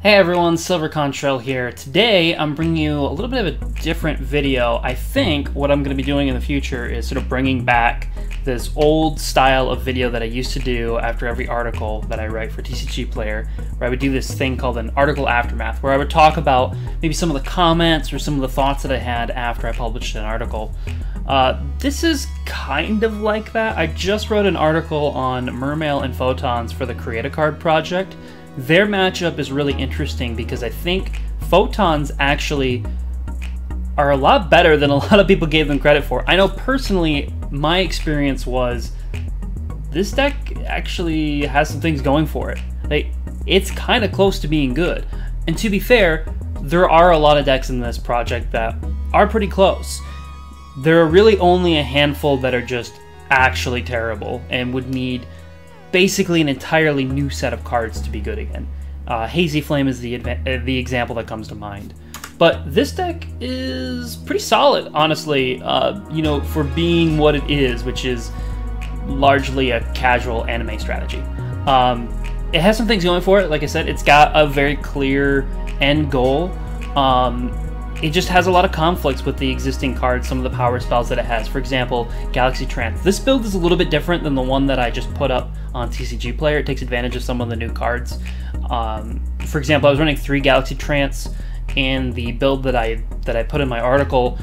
Hey everyone, Silver Contrail here. Today I'm bringing you a little bit of a different video. I think what I'm going to be doing in the future is sort of bringing back this old style of video that I used to do after every article that I write for TCG Player, where I would do this thing called an article aftermath, where I would talk about maybe some of the comments or some of the thoughts that I had after I published an article. This is kind of like that. I just wrote an article on Mermail and Photons for the Create a Card project. Their matchup is really interesting because I think Photons actually are a lot better than a lot of people gave them credit for. I know personally, my experience was this deck actually has some things going for it. Like, it's kind of close to being good. And to be fair, there are a lot of decks in this project that are pretty close. There are really only a handful that are just actually terrible and would need basically an entirely new set of cards to be good again. Hazy Flame is the example that comes to mind. But this deck is pretty solid, honestly, you know, for being what it is, which is largely a casual anime strategy. It has some things going for it. Like I said, it's got a very clear end goal. It just has a lot of conflicts with the existing cards, some of the power spells that it has. For example, Galaxy Trance. This build is a little bit different than the one that I just put up on TCG Player. It takes advantage of some of the new cards. For example, I was running 3 Galaxy Trance in the build that I put in my article.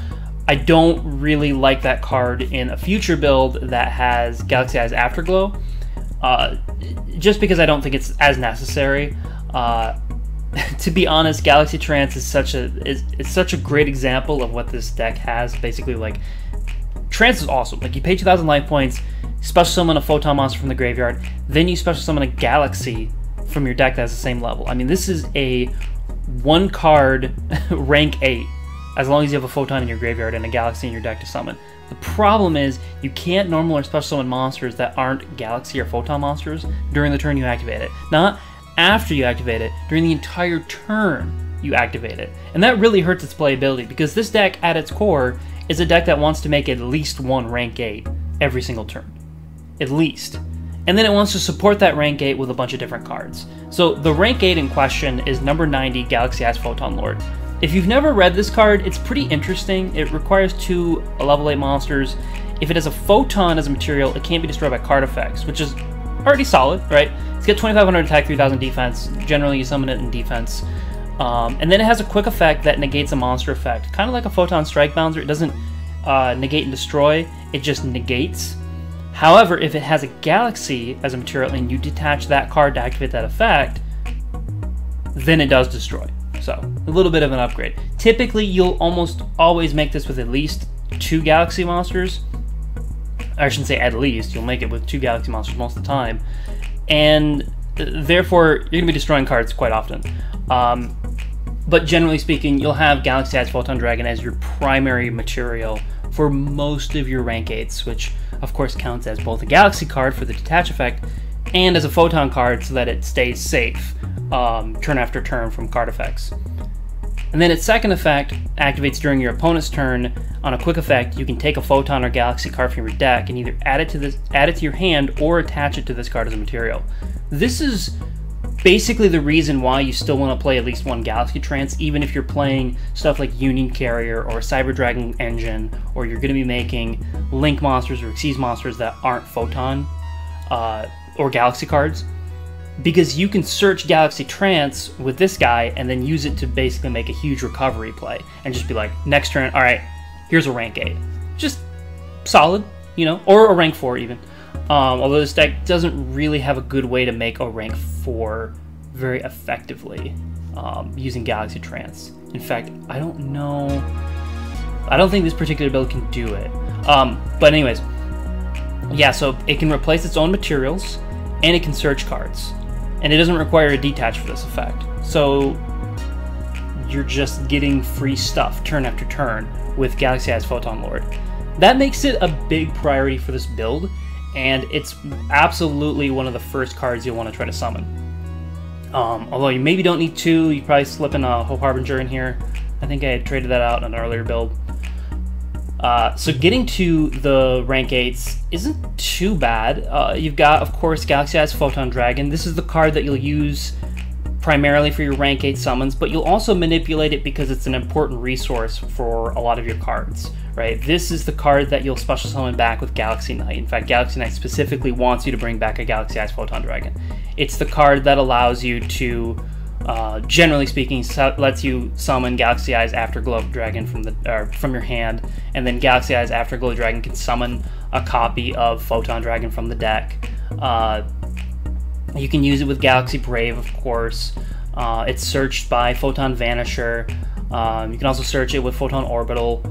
I don't really like that card in a future build that has Galaxy Eyes Afterglow, just because I don't think it's as necessary. To be honest, Galaxy Trance is such a great example of what this deck has. Basically, like, Trance is awesome. Like, you pay 2,000 life points, special summon a Photon monster from the graveyard, then you special summon a Galaxy from your deck that has the same level. I mean, this is a 1-card rank 8, as long as you have a Photon in your graveyard and a Galaxy in your deck to summon. The problem is, you can't normal or special summon monsters that aren't Galaxy or Photon monsters during the turn you activate it. Not after you activate it, during the entire turn you activate it. And that really hurts its playability, because this deck at its core is a deck that wants to make at least 1 rank 8 every single turn. At least. And then it wants to support that rank 8 with a bunch of different cards. So the rank 8 in question is number 90, Galaxy Eyes Photon Lord. If you've never read this card, it's pretty interesting. It requires 2 level 8 monsters. If it has a Photon as a material, it can't be destroyed by card effects, which is already solid, right? It's got 2,500 attack, 3,000 defense. Generally, you summon it in defense. And then it has a quick effect that negates a monster effect. Kind of like a Photon Strike Bouncer. It doesn't negate and destroy, it just negates. However, if it has a Galaxy as a material and you detach that card to activate that effect, then it does destroy. So, a little bit of an upgrade. Typically, you'll almost always make this with at least 2 Galaxy monsters. I shouldn't say at least, you'll make it with 2 Galaxy monsters most of the time. And therefore, you're going to be destroying cards quite often. But generally speaking, you'll have Galaxy Eyes Photon Dragon as your primary material for most of your rank 8s, which of course counts as both a Galaxy card for the detach effect and as a Photon card so that it stays safe turn after turn from card effects. And then its second effect activates during your opponent's turn. On a quick effect, you can take a Photon or Galaxy card from your deck and either add it to your hand or attach it to this card as a material. This is basically the reason why you still want to play at least 1 Galaxy Trance, even if you're playing stuff like Union Carrier or Cyber Dragon Engine, or you're going to be making Link monsters or Xyz monsters that aren't Photon or Galaxy cards. Because you can search Galaxy Trance with this guy and then use it to basically make a huge recovery play and just be like, next turn, alright, here's a rank 8. Just solid, you know, or a rank 4 even. Although this deck doesn't really have a good way to make a rank 4 very effectively using Galaxy Trance. In fact, I don't know. I don't think this particular build can do it. But anyways, yeah, so it can replace its own materials and it can search cards. And it doesn't require a detach for this effect. So you're just getting free stuff turn after turn with Galaxy Eyes Photon Lord. That makes it a big priority for this build, and it's absolutely one of the first cards you'll want to try to summon. Although you maybe don't need 2, you probably slip in a Hope Harbinger in here. I think I had traded that out in an earlier build. So getting to the rank 8s isn't too bad. You've got, of course, Galaxy Eyes Photon Dragon. This is the card that you'll use primarily for your rank 8 summons, but you'll also manipulate it because it's an important resource for a lot of your cards, right? This is the card that you'll special summon back with Galaxy Knight. In fact, Galaxy Knight specifically wants you to bring back a Galaxy Eyes Photon Dragon. It's the card that allows you to, generally speaking, lets you summon Galaxy Eyes Afterglow Dragon from your hand, and then Galaxy Eyes Afterglow Dragon can summon a copy of Photon Dragon from the deck. You can use it with Galaxy Brave, of course. It's searched by Photon Vanisher. You can also search it with Photon Orbital.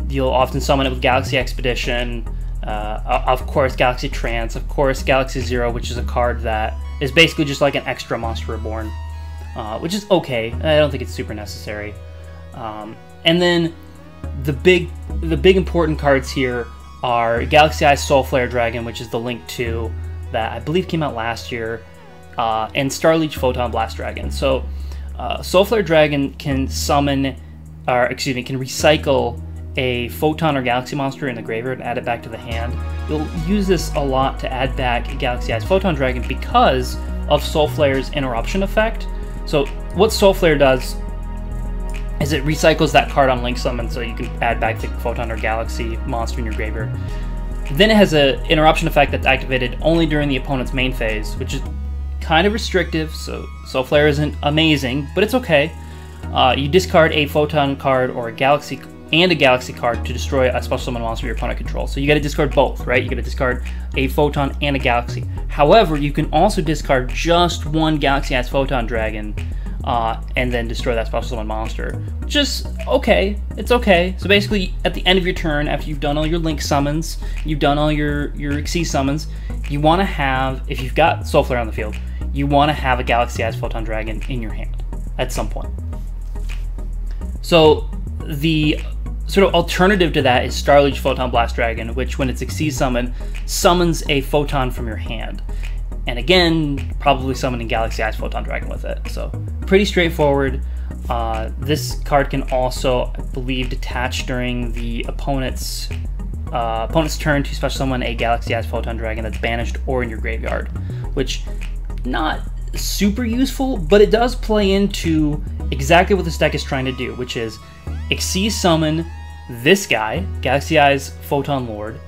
You'll often summon it with Galaxy Expedition. Of course, Galaxy Trance. Of course, Galaxy Zero, which is a card that is basically just like an extra Monster Reborn, which is okay. I don't think it's super necessary. And then the big important cards here are Galaxy Eyes Soul Flare Dragon, which is the Link 2 that I believe came out last year, and Starleech Photon Blast Dragon. So Soul Flare Dragon can summon, or excuse me, can recycle a Photon or Galaxy monster in the graveyard and add it back to the hand. You'll use this a lot to add back Galaxy Eyes Photon Dragon because of Soul Flare's interruption effect. So what Soul Flare does is it recycles that card on Link Summon, so you can add back the Photon or Galaxy monster in your graveyard. Then it has an interruption effect that's activated only during the opponent's main phase, which is kind of restrictive, so Soul Flare isn't amazing, but it's okay. You discard a Photon card or a Galaxy card to destroy a special summon monster your opponent controls. So you gotta discard both, right? You gotta discard a Photon and a Galaxy. However, you can also discard just one Galaxy Eyes Photon Dragon, and then destroy that special summon monster, which is okay. It's okay. So basically, at the end of your turn, after you've done all your Link summons, you've done all your Xyz summons, you want to have, if you've got Soul Flare on the field, you want to have a Galaxy Eyes Photon Dragon in your hand at some point. So the sort of alternative to that is Starleech Photon Blast Dragon, which when it's Xyz summon, summons a Photon from your hand. And again, probably summoning Galaxy Eyes Photon Dragon with it. So pretty straightforward. This card can also, I believe, detach during the opponent's turn to special summon a Galaxy Eyes Photon Dragon that's banished or in your graveyard, which not super useful, but it does play into exactly what this deck is trying to do, which is Xyz summon this guy, Galaxy Eyes Photon Lord,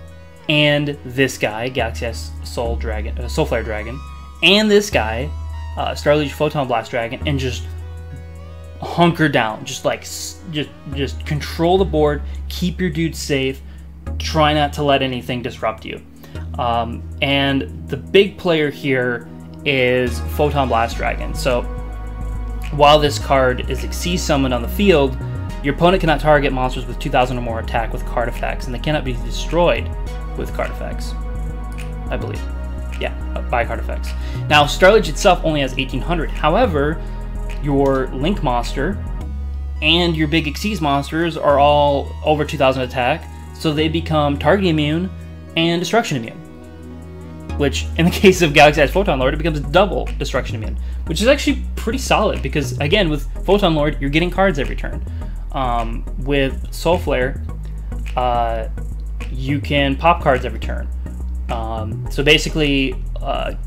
and this guy, Galaxy Eyes Soul Flare Dragon, and this guy, Starleech Photon Blast Dragon, and just hunker down, just control the board, keep your dudes safe, try not to let anything disrupt you. And the big player here is Photon Blast Dragon. So while this card is Xyz summoned on the field, your opponent cannot target monsters with 2,000 or more attack with card effects, and they cannot be destroyed with card effects, I believe. Yeah, by card effects. Now, Starleech itself only has 1,800. However, your Link monster and your big Xyz monsters are all over 2,000 attack, so they become target immune and destruction immune. Which, in the case of Galaxy Eyes Photon Lord, it becomes double destruction immune, which is actually pretty solid because, again, with Photon Lord, you're getting cards every turn. With Soul Flare, you can pop cards every turn. So basically,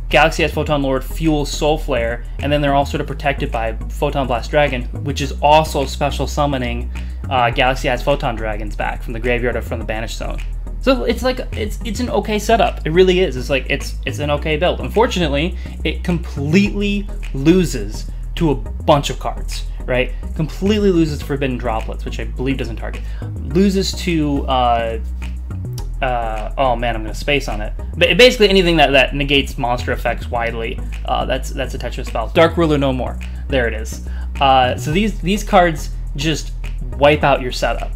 Galaxy Eyes Photon Lord fuels Soul Flare, and then they're all sort of protected by Photon Blast Dragon, which is also special summoning Galaxy Eyes Photon Dragons back from the graveyard or from the banished zone. So it's like it's an okay setup. It really is. It's an okay build. Unfortunately, it completely loses to a bunch of cards. Right? Completely loses to Forbidden Droplets, which I believe doesn't target. Loses to oh man, I'm gonna space on it. But basically anything that negates monster effects widely, that's a Tetra spell. Dark Ruler no more. There it is. So these cards just wipe out your setup.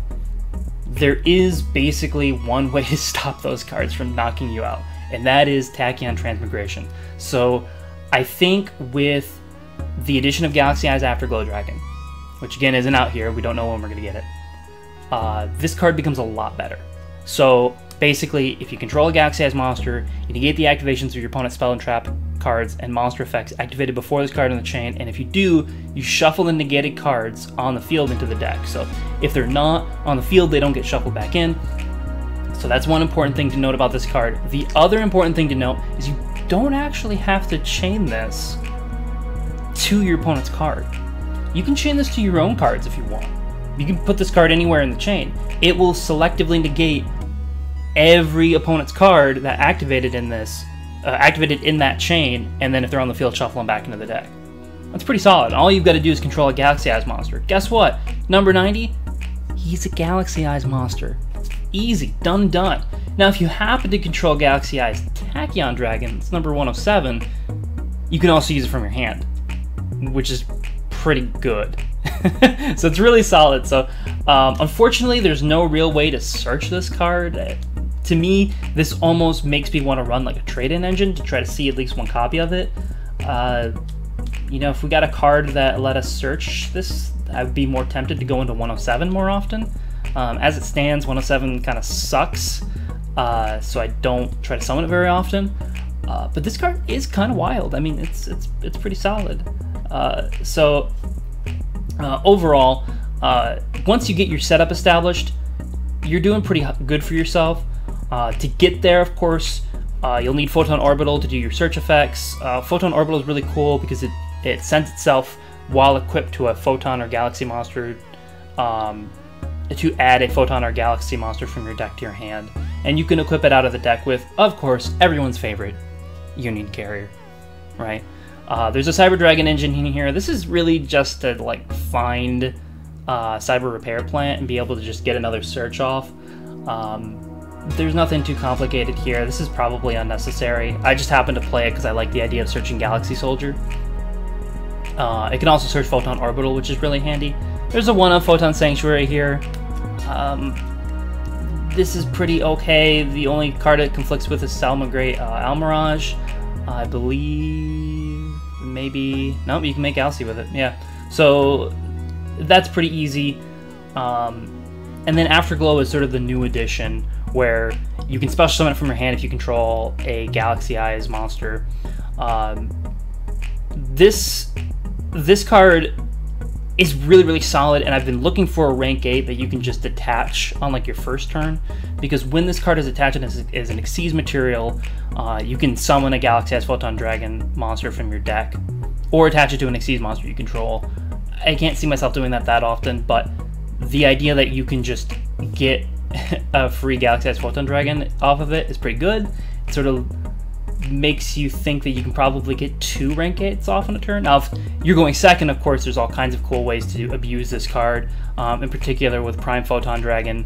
There is basically one way to stop those cards from knocking you out, and that is Tachyon Transmigration. So I think with the addition of Galaxy Eyes Afterglow Dragon, which again isn't out here, we don't know when we're going to get it, this card becomes a lot better. So basically, if you control a Galaxy Eyes monster, you negate the activations of your opponent's spell and trap cards and monster effects activated before this card in the chain, and if you do, you shuffle the negated cards on the field into the deck. So if they're not on the field, they don't get shuffled back in. So that's one important thing to note about this card. The other important thing to note is you don't actually have to chain this to your opponent's card. You can chain this to your own cards if you want. You can put this card anywhere in the chain. It will selectively negate every opponent's card that activated in this, activated in that chain, and then if they're on the field, shuffle them back into the deck. That's pretty solid. All you've got to do is control a Galaxy Eyes monster. Guess what? Number 90, he's a Galaxy Eyes monster. Easy, done. Now, if you happen to control Galaxy Eyes Tachyon Dragon, it's number 107, you can also use it from your hand, which is pretty good. So it's really solid. So unfortunately, there's no real way to search this card. To me, this almost makes me want to run like a trade-in engine to try to see at least one copy of it. You know, if we got a card that let us search this, I would be more tempted to go into 107 more often. As it stands, 107 kind of sucks, so I don't try to summon it very often. But this card is kind of wild. I mean, it's pretty solid. Overall, once you get your setup established, you're doing pretty good for yourself. To get there, of course, you'll need Photon Orbital to do your search effects. Photon Orbital is really cool because it sends itself while equipped to a Photon or Galaxy monster to add a Photon or Galaxy monster from your deck to your hand. And you can equip it out of the deck with, of course, everyone's favorite, Union Carrier, right? There's a Cyber Dragon engine in here. This is really just to like find Cyber Repair Plant and be able to just get another search off. There's nothing too complicated here. This is probably unnecessary. I just happen to play it because I like the idea of searching Galaxy Soldier. It can also search Photon Orbital, which is really handy. There's a 1-of Photon Sanctuary here. This is pretty okay. The only card it conflicts with is Salmagray Almirage. I believe maybe... Nope, you can make Alcy with it. Yeah. So that's pretty easy. And then Afterglow is sort of the new addition where you can special summon it from your hand if you control a Galaxy Eyes monster. This card is really solid, and I've been looking for a rank 8 that you can just attach on like your first turn, because when this card is attached as an Xyz material, you can summon a Galaxy Eyes Photon Dragon monster from your deck, or attach it to an Xyz monster you control. I can't see myself doing that often, but the idea that you can just get a free Galaxy Eyes Photon Dragon off of it is pretty good. It sort of makes you think that you can probably get 2 rank 8s off in a turn. Now, if you're going second, of course, there's all kinds of cool ways to abuse this card. In particular, with Prime Photon Dragon,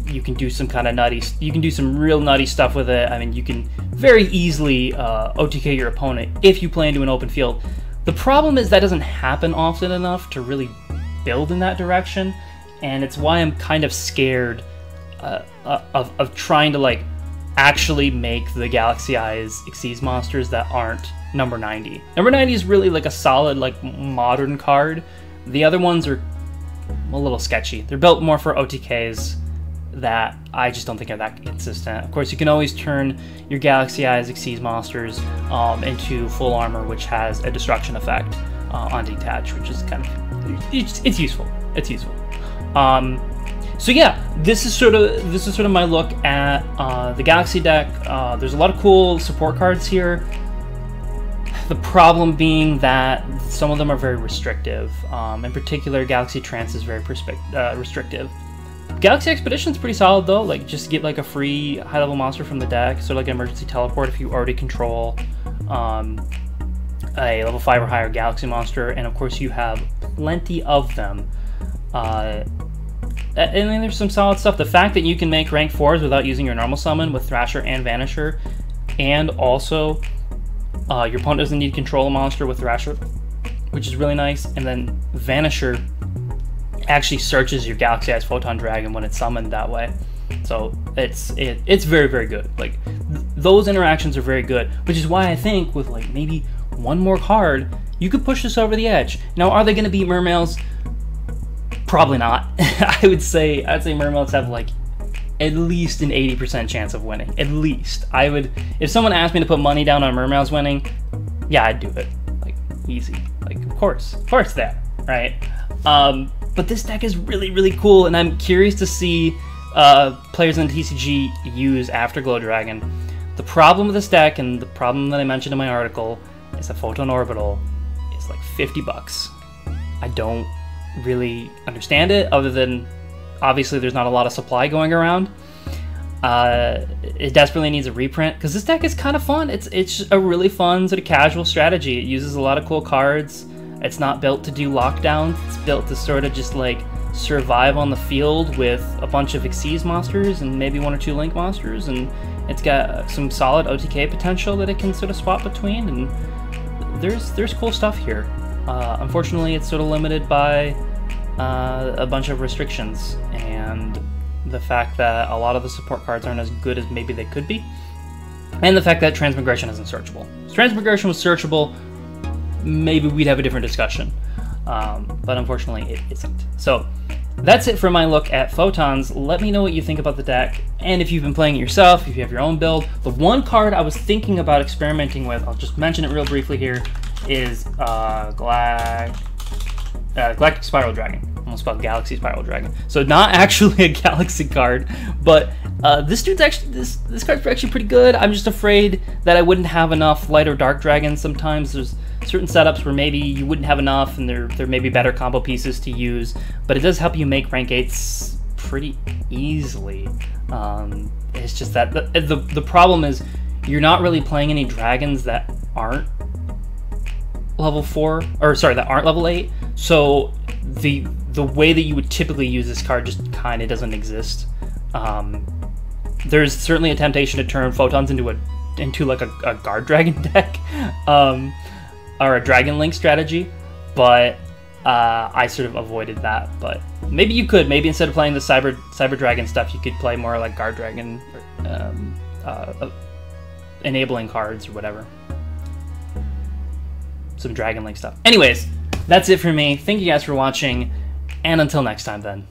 you can do some kind of nutty. You can do some real nutty stuff with it. I mean, you can very easily OTK your opponent if you play into an open field. The problem is that doesn't happen often enough to really build in that direction, and it's why I'm kind of scared of trying to like actually make the Galaxy Eyes Xyz monsters that aren't number 90. Number 90 is really like a solid like modern card. The other ones are a little sketchy. They're built more for OTKs that I just don't think are that consistent. Of course, you can always turn your Galaxy Eyes Xyz monsters into full armor, which has a destruction effect on detach, which is kind of it's useful. It's useful. So yeah, this is sort of my look at the Galaxy deck. There's a lot of cool support cards here. The problem being that some of them are very restrictive. In particular, Galaxy Trance is very restrictive. Galaxy Expedition is pretty solid though. Like, just get like a free high-level monster from the deck, sort of like an emergency teleport if you already control a level 5 or higher Galaxy monster, and of course you have plenty of them. And then there's some solid stuff. The fact that you can make rank 4s without using your normal summon with Thrasher and Vanisher, and also your opponent doesn't need to control a monster with Thrasher, which is really nice. And then Vanisher actually searches your Galaxy Eyes Photon Dragon when it's summoned that way. So it's very good. Like, those interactions are very good, which is why I think with like maybe one more card, you could push this over the edge. Now, are they going to beat Mermails? Probably not. I'd say Mermails have like at least an 80% chance of winning. At least. I would, if someone asked me to put money down on Mermails winning, yeah, I'd do it. Like, easy. Like, of course there, right? But this deck is really cool, and I'm curious to see players in the TCG use Afterglow Dragon. The problem with this deck, and the problem that I mentioned in my article, is a Photon Orbital is like 50 bucks. I don't really understand it, other than obviously there's not a lot of supply going around. It desperately needs a reprint, because this deck is kind of fun. It's a really fun sort of casual strategy. It uses a lot of cool cards. It's not built to do lockdowns. It's built to sort of just like survive on the field with a bunch of Xyz monsters and maybe 1 or 2 Link monsters, and it's got some solid OTK potential that it can sort of swap between, and there's cool stuff here. Unfortunately, it's sort of limited by a bunch of restrictions, and the fact that a lot of the support cards aren't as good as maybe they could be, and the fact that Transmigration isn't searchable. If Transmigration was searchable, maybe we'd have a different discussion, but unfortunately it isn't. So that's it for my look at Photons. Let me know what you think about the deck, and if you've been playing it yourself, if you have your own build. The one card I was thinking about experimenting with, I'll just mention it real briefly here, is Galactic Spiral Dragon. Almost spelled Galaxy Spiral Dragon. So not actually a Galaxy card, but this card's actually pretty good. I'm just afraid that I wouldn't have enough light or dark dragons. Sometimes there's certain setups where maybe you wouldn't have enough, and there may be better combo pieces to use, but it does help you make rank 8s pretty easily. It's just that the problem is you're not really playing any dragons that aren't level 4, or sorry, that aren't level 8, so the way that you would typically use this card just kind of doesn't exist. There's certainly a temptation to turn Photons into like a guard dragon deck, or a Dragon Link strategy, but I sort of avoided that. But maybe you could, maybe instead of playing the Cyber Dragon stuff, you could play more like guard dragon, enabling cards or whatever. Some Dragon Link stuff. Anyways, that's it for me. Thank you guys for watching, and until next time then.